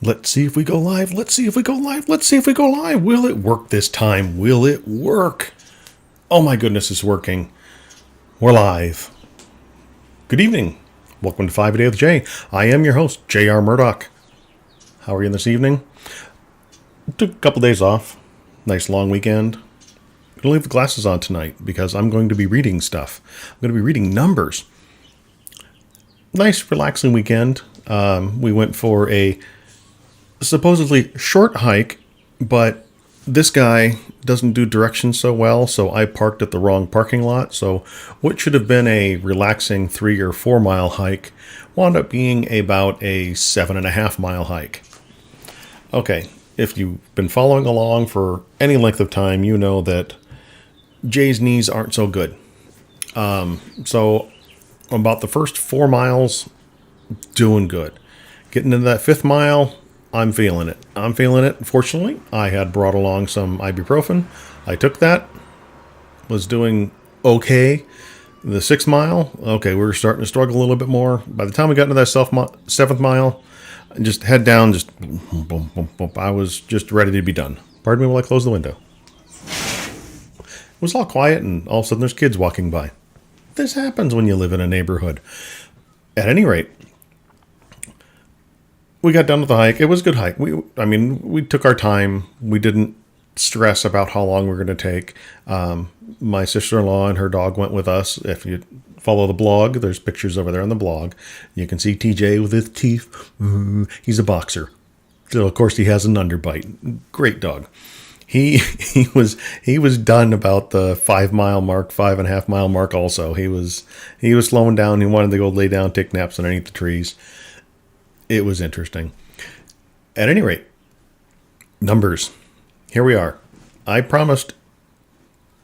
Let's see if we go live. Let's see if we go live. Let's see if we go live. Will it work this time? Will it work? Oh my goodness, it's working. We're live. Good evening. Welcome to 5 A Day with Jay. I am your host, J.R. Murdock. How are you this evening? Took a couple days off. Nice long weekend. I'm going to leave the glasses on tonight because I'm going to be reading stuff. I'm going to be reading numbers. Nice, relaxing weekend. We went for a supposedly short hike, but this guy doesn't do directions so well, so I parked at the wrong parking lot. So what should have been a relaxing 3 or 4 mile hike wound up being about a 7.5 mile hike. Okay, if you've been following along for any length of time, you know that Jay's knees aren't so good. So about the first 4 miles, doing good. Getting into that 5th mile, I'm feeling it. Fortunately, I had brought along some ibuprofen. I took that. Was doing okay. The 6th mile, okay, we were starting to struggle a little bit more. By the time we got into that 7th mile, just head down, just boom, boom, boom, boom. I was just ready to be done. Pardon me while I close the window. It was all quiet, and all of a sudden there's kids walking by. This happens when you live in a neighborhood. At any rate, we got done with the hike. It was a good hike. We took our time. We didn't stress about how long we were going to take. My sister-in-law and her dog went with us. If you follow the blog, there's pictures over there on the blog. You can see TJ with his teeth. He's a boxer. So of course he has an underbite. Great dog. He was done about the 5 mile mark, 5.5 mile mark. Also, he was slowing down. He wanted to go lay down, take naps underneath the trees. It was interesting. At any rate, numbers. Here we are. I promised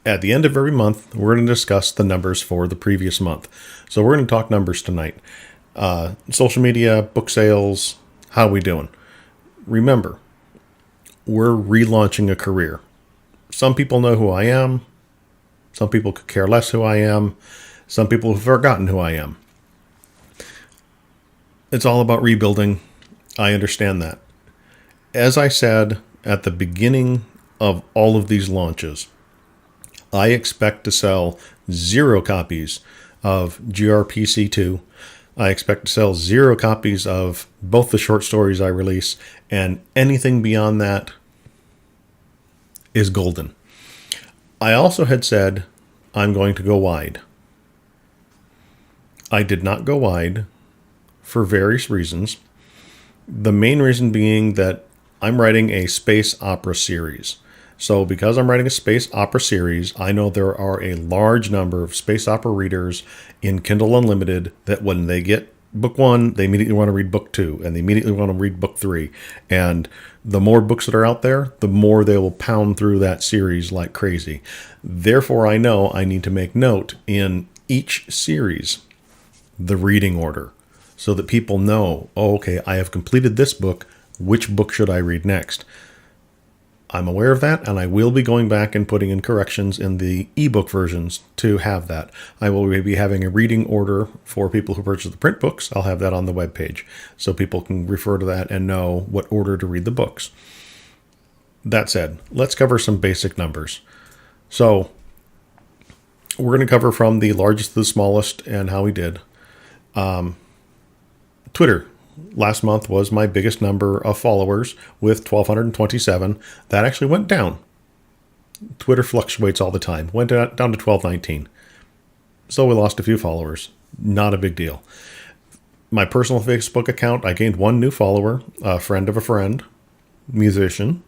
at the end of every month, we're going to discuss the numbers for the previous month. So we're going to talk numbers tonight. Social media, book sales, how we doing? Remember, we're relaunching a career. Some people know who I am. Some people could care less who I am. Some people have forgotten who I am. It's all about rebuilding. I understand that. As I said at the beginning of all of these launches, I expect to sell 0 copies of GRPC2. I expect to sell 0 copies of both the short stories I release, and anything beyond that is golden. I also had said I'm going to go wide. I did not go wide for various reasons. The main reason being that I'm writing a space opera series. So because I'm writing a space opera series, I know there are a large number of space opera readers in Kindle Unlimited that when they get book 1, they immediately want to read book 2, and they immediately want to read book 3. And the more books that are out there, the more they will pound through that series like crazy. Therefore, I know I need to make note in each series the reading order, so that people know, oh, okay, I have completed this book. Which book should I read next? I'm aware of that, and I will be going back and putting in corrections in the ebook versions to have that. I will be having a reading order for people who purchase the print books. I'll have that on the webpage, so people can refer to that and know what order to read the books. That said, let's cover some basic numbers. So we're going to cover from the largest to the smallest and how we did. Twitter last month was my biggest number of followers with 1,227. That actually went down. Twitter fluctuates all the time. Went down to 1,219. So we lost a few followers. Not a big deal. My personal Facebook account, I gained 1 new follower, a friend of a friend, musician.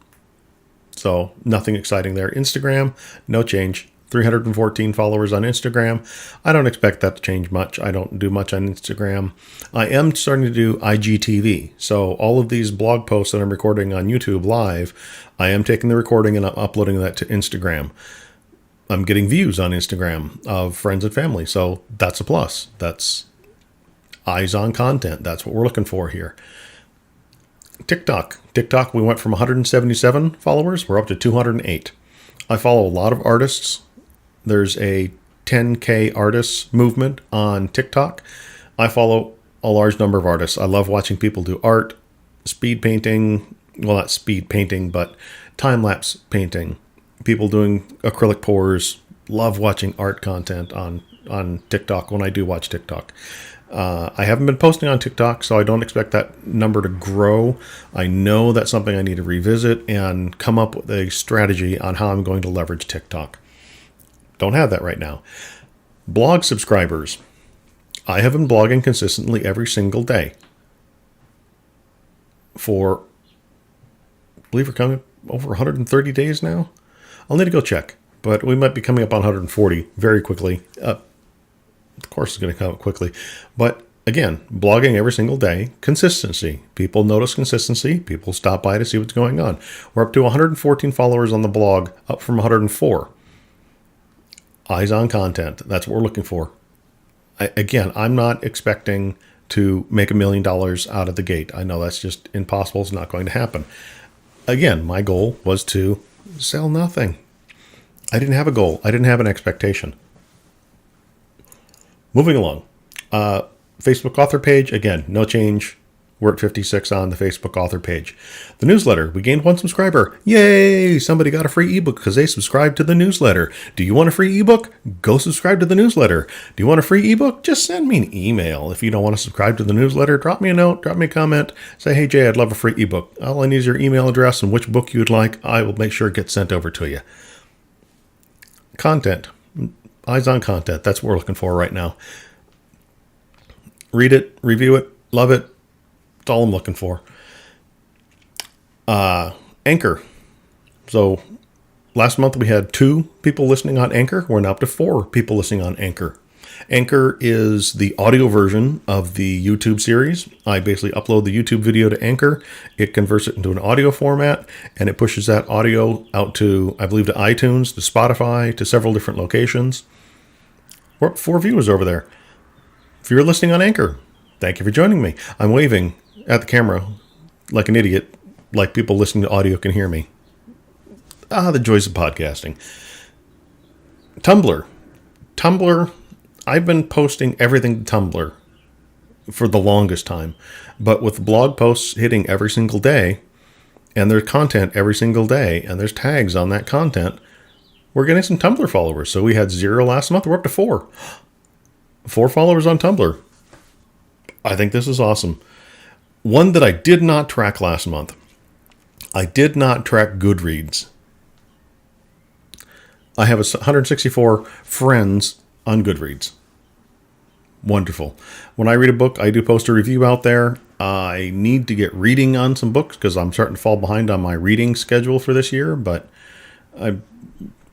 So nothing exciting there. Instagram, no change. 314 followers on Instagram. I don't expect that to change much. I don't do much on Instagram. I am starting to do IGTV. So all of these blog posts that I'm recording on YouTube live, I am taking the recording and I'm uploading that to Instagram. I'm getting views on Instagram of friends and family. So that's a plus. That's eyes on content. That's what we're looking for here. TikTok, we went from 177 followers. We're up to 208. I follow a lot of artists. There's a 10K artists movement on TikTok. I follow a large number of artists. I love watching people do art. speed painting, well, not speed painting, but time-lapse painting. People doing acrylic pours. Love watching art content on TikTok when I do watch TikTok. I haven't been posting on TikTok, so I don't expect that number to grow. I know that's something I need to revisit and come up with a strategy on how I'm going to leverage TikTok. Don't have that right now. Blog subscribers. I have been blogging consistently every single day for, I believe we're coming over 130 days now. I'll need to go check, but we might be coming up on 140 very quickly. Of course, it's going to come up quickly. But again, blogging every single day, consistency. People notice consistency. People stop by to see what's going on. We're up to 114 followers on the blog, up from 104. Eyes on content. That's what we're looking for. Again, I'm not expecting to make $1 million out of the gate. I know that's just impossible. It's not going to happen. Again, my goal was to sell nothing. I didn't have a goal. I didn't have an expectation. Moving along. Facebook author page. Again, no change. We're at 56 on the Facebook author page. The newsletter. We gained 1 subscriber. Yay! Somebody got a free ebook because they subscribed to the newsletter. Do you want a free ebook? Go subscribe to the newsletter. Do you want a free ebook? Just send me an email. If you don't want to subscribe to the newsletter, drop me a note, drop me a comment. Say, hey, Jay, I'd love a free ebook. All I need is your email address and which book you'd like. I will make sure it gets sent over to you. Content. Eyes on content. That's what we're looking for right now. Read it, review it, love it. That's all I'm looking for. Anchor. So last month we had 2 people listening on Anchor. We're now up to 4 people listening on Anchor. Anchor is the audio version of the YouTube series. I basically upload the YouTube video to Anchor. It converts it into an audio format, and it pushes that audio out to, I believe, to iTunes, to Spotify, to several different locations. We're up 4 viewers over there. If you're listening on Anchor, thank you for joining me. I'm waving at the camera like an idiot, like people listening to audio can hear me. The joys of podcasting. Tumblr. I've been posting everything to Tumblr for the longest time. But with blog posts hitting every single day, and there's content every single day, and there's tags on that content, we're getting some Tumblr followers. So we had 0 last month. We're up to 4. 4 followers on Tumblr. I think this is awesome. One that I did not track last month. I did not track Goodreads. I have 164 friends on Goodreads. Wonderful. When I read a book, I do post a review out there. I need to get reading on some books because I'm starting to fall behind on my reading schedule for this year, but I'm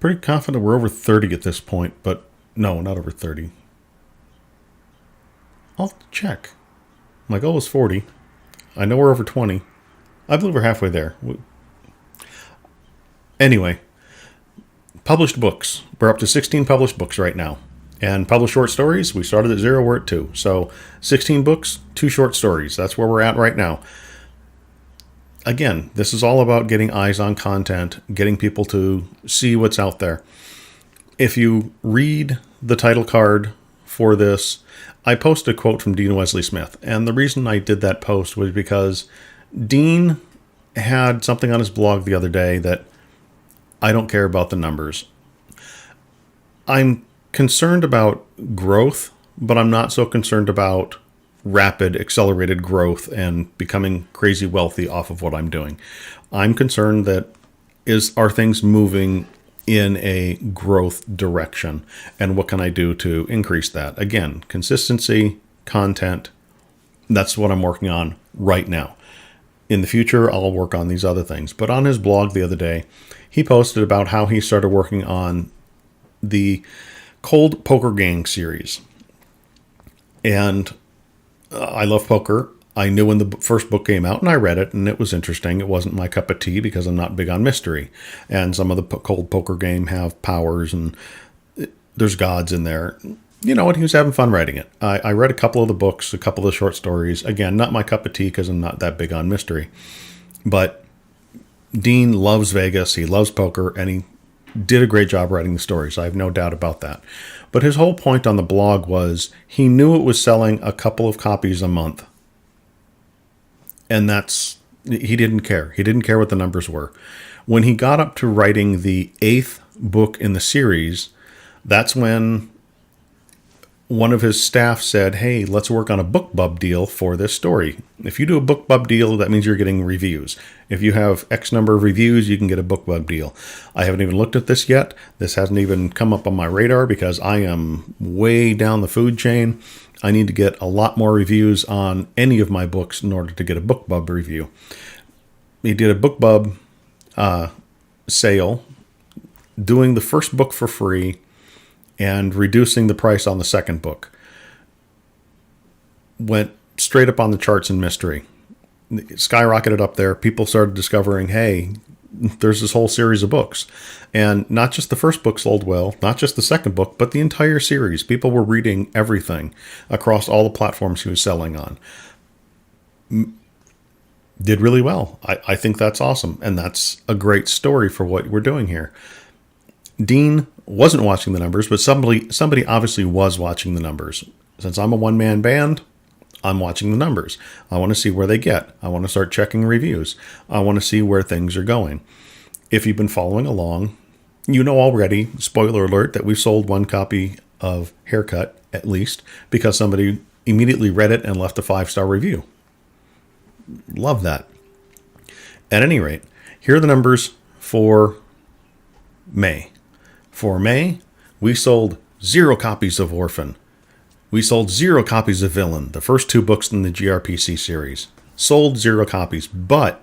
pretty confident we're over 30 at this point, but no, not over 30. I'll check. My goal was 40. I know we're over 20. I believe we're halfway there. Anyway, published books. We're up to 16 published books right now. And published short stories, we started at 0, we're at 2. So 16 books, 2 short stories. That's where we're at right now. Again, this is all about getting eyes on content, getting people to see what's out there. If you read the title card for this, I posted a quote from Dean Wesley Smith. And the reason I did that post was because Dean had something on his blog the other day that I don't care about the numbers. I'm concerned about growth, but I'm not so concerned about rapid, accelerated growth and becoming crazy wealthy off of what I'm doing. I'm concerned that are things moving in a growth direction, and what can I do to increase that? Again, consistency, content, that's what I'm working on right now. In the future, I'll work on these other things. But on his blog the other day, he posted about how he started working on the Cold Poker Gang series. And I love poker. I knew when the first book came out, and I read it, and it was interesting. It wasn't my cup of tea because I'm not big on mystery. And some of the Cold Poker Game have powers, and there's gods in there. You know, and he was having fun writing it. I read a couple of the books, a couple of the short stories. Again, not my cup of tea because I'm not that big on mystery. But Dean loves Vegas. He loves poker, and he did a great job writing the stories. I have no doubt about that. But his whole point on the blog was he knew it was selling a couple of copies a month. And that's He didn't care. He didn't care what the numbers were. When he got up to writing the 8th book in the series, that's when one of his staff said, hey, let's work on a BookBub deal for this story. If you do a BookBub deal, that means you're getting reviews. If you have X number of reviews, you can get a BookBub deal. I haven't even looked at this yet. This hasn't even come up on my radar because I am way down the food chain. I need to get a lot more reviews on any of my books in order to get a BookBub review. He did a BookBub sale, doing the first book for free, and reducing the price on the second book. Went straight up on the charts in mystery. It skyrocketed up there. People started discovering, hey, there's this whole series of books. And not just the first book sold well, not just the second book, but the entire series. People were reading everything across all the platforms he was selling on. Did really well. I think that's awesome. And that's a great story for what we're doing here. Dean wasn't watching the numbers, but somebody obviously was watching the numbers. Since I'm a one-man band, I'm watching the numbers. I want to see where they get. I want to start checking reviews. I want to see where things are going. If you've been following along, you know already, spoiler alert, that we sold one copy of Haircut, at least, because somebody immediately read it and left a 5-star review. Love that. At any rate, here are the numbers for May. For May, we sold 0 copies of Orphan. We sold 0 copies of Villain, the first 2 books in the GRPC series. Sold 0 copies, but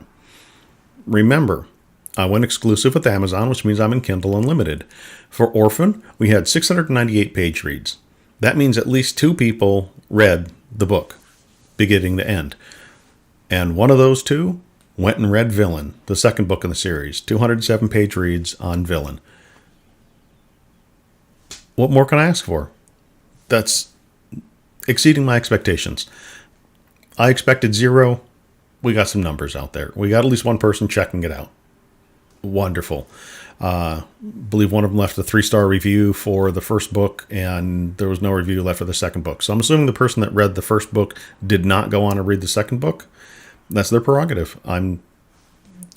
remember, I went exclusive with Amazon, which means I'm in Kindle Unlimited. For Orphan, we had 698 page reads. That means at least 2 people read the book, beginning to end. And one of those 2 went and read Villain, the second book in the series. 207 page reads on Villain. What more can I ask for? That's exceeding my expectations. I expected 0. We got some numbers out there. We got at least one person checking it out. Wonderful. Believe one of them left a 3-star review for the first book, and there was no review left for the second book. So I'm assuming the person that read the first book did not go on to read the second book. That's their prerogative.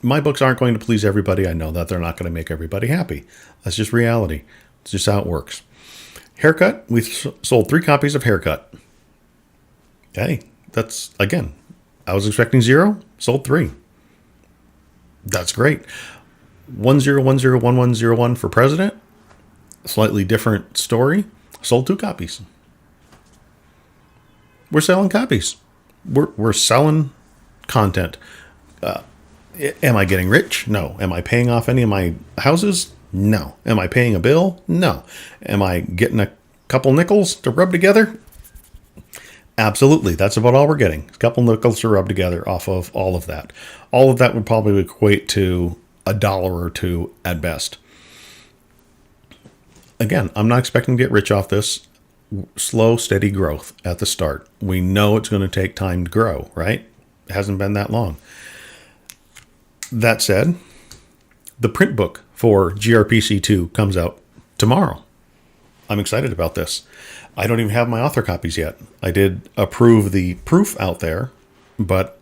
My books aren't going to please everybody. I know that they're not going to make everybody happy. That's just reality. It's just how it works. Haircut, we sold 3 copies of Haircut. Hey, that's, again, I was expecting 0, sold 3. That's great. 10101101 for President, slightly different story, sold 2 copies. We're selling copies. We're selling content. Am I getting rich? No. Am I paying off any of my houses? No. Am I paying a bill? No. Am I getting a couple nickels to rub together? Absolutely. That's about all we're getting. A couple nickels to rub together off of all of that. All of that would probably equate to $1 or $2 at best. Again, I'm not expecting to get rich off this. Slow, steady growth at the start. We know it's going to take time to grow, right? It hasn't been that long. That said, the print book for GRPC 2 comes out tomorrow. I'm excited about this. I don't even have my author copies yet. I did approve the proof out there, but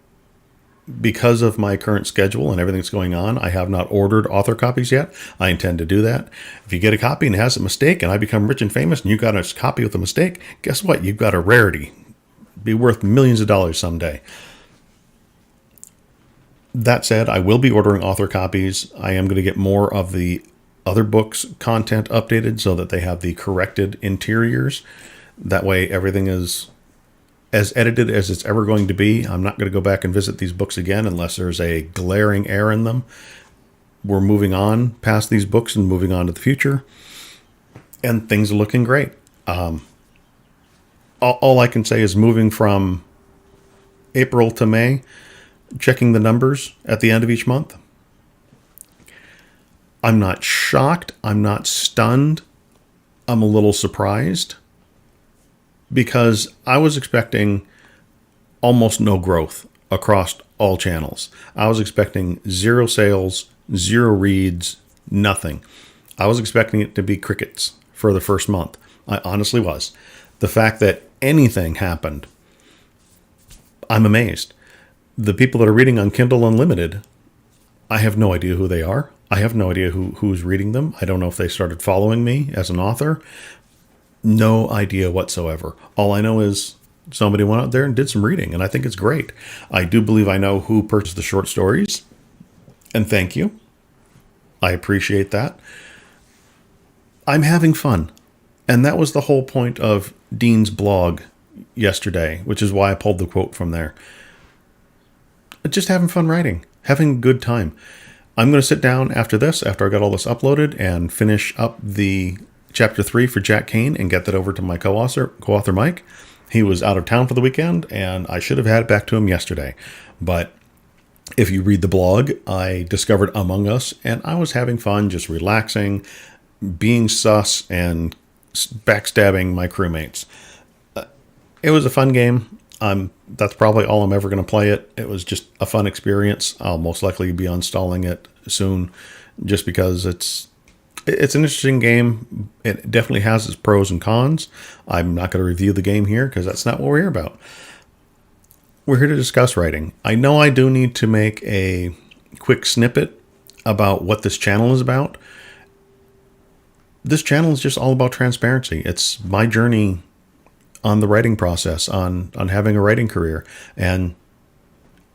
because of my current schedule and everything that's going on, I have not ordered author copies yet. I intend to do that. If you get a copy and it has a mistake and I become rich and famous and you got a copy with a mistake, guess what? You've got a rarity. Be worth millions of dollars someday. That said, I will be ordering author copies. I am going to get more of the other books' content updated so that they have the corrected interiors. That way everything is as edited as it's ever going to be. I'm not going to go back and visit these books again unless there's a glaring error in them. We're moving on past these books and moving on to the future. And things are looking great. All I can say is moving from April to May, checking the numbers at the end of each month. I'm not shocked. I'm not stunned. I'm a little surprised because I was expecting almost no growth across all channels. I was expecting 0 sales, 0 reads, nothing. I was expecting it to be crickets for the first month. I honestly was. The fact that anything happened, I'm amazed. The people that are reading on Kindle Unlimited, I have no idea who they are. I have no idea who's reading them. I don't know if they started following me as an author. No idea whatsoever. All I know is somebody went out there and did some reading, and I think it's great. I do believe I know who purchased the short stories, and thank you. I appreciate that. I'm having fun. And that was the whole point of Dean's blog yesterday, which is why I pulled the quote from there. Just having fun writing, having a good time. I'm going to sit down after this, after I got all this uploaded, and finish up the chapter 3 for Jack Kane and get that over to my co-author Mike. He was out of town for the weekend, and I should have had it back to him yesterday. But if you read the blog, I discovered Among Us, and I was having fun, just relaxing, being sus, and backstabbing my crewmates. It was a fun game. That's probably all I'm ever going to play it. It was just a fun experience. I'll most likely be uninstalling it soon, just because it's an interesting game. It definitely has its pros and cons. I'm not going to review the game here because that's not what we're here about. We're here to discuss writing. I know I do need to make a quick snippet about what this channel is about. This channel is just all about transparency. It's my journey on the writing process, on having a writing career and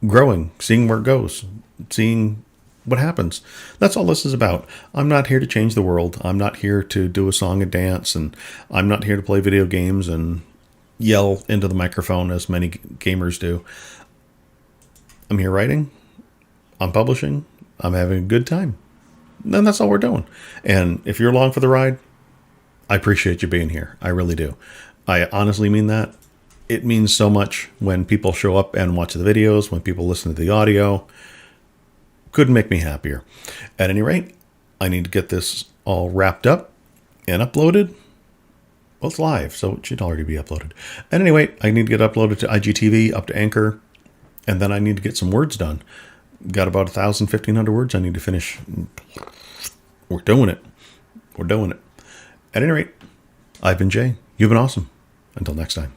growing, seeing where it goes, seeing what happens. That's all this is about. I'm not here to change the world. I'm not here to do a song and dance, and I'm not here to play video games and yell into the microphone as many gamers do. I'm here writing. I'm publishing. I'm having a good time. And that's all we're doing. And if you're along for the ride, I appreciate you being here. I really do. I honestly mean that. It means so much when people show up and watch the videos, when people listen to the audio. Couldn't make me happier. At any rate, I need to get this all wrapped up and uploaded. Well, it's live, so it should already be uploaded. At any rate, I need to get uploaded to IGTV, up to Anchor, and then I need to get some words done. Got about 1,000, 1,500 words I need to finish. We're doing it. We're doing it. At any rate, I've been Jay. You've been awesome. Until next time.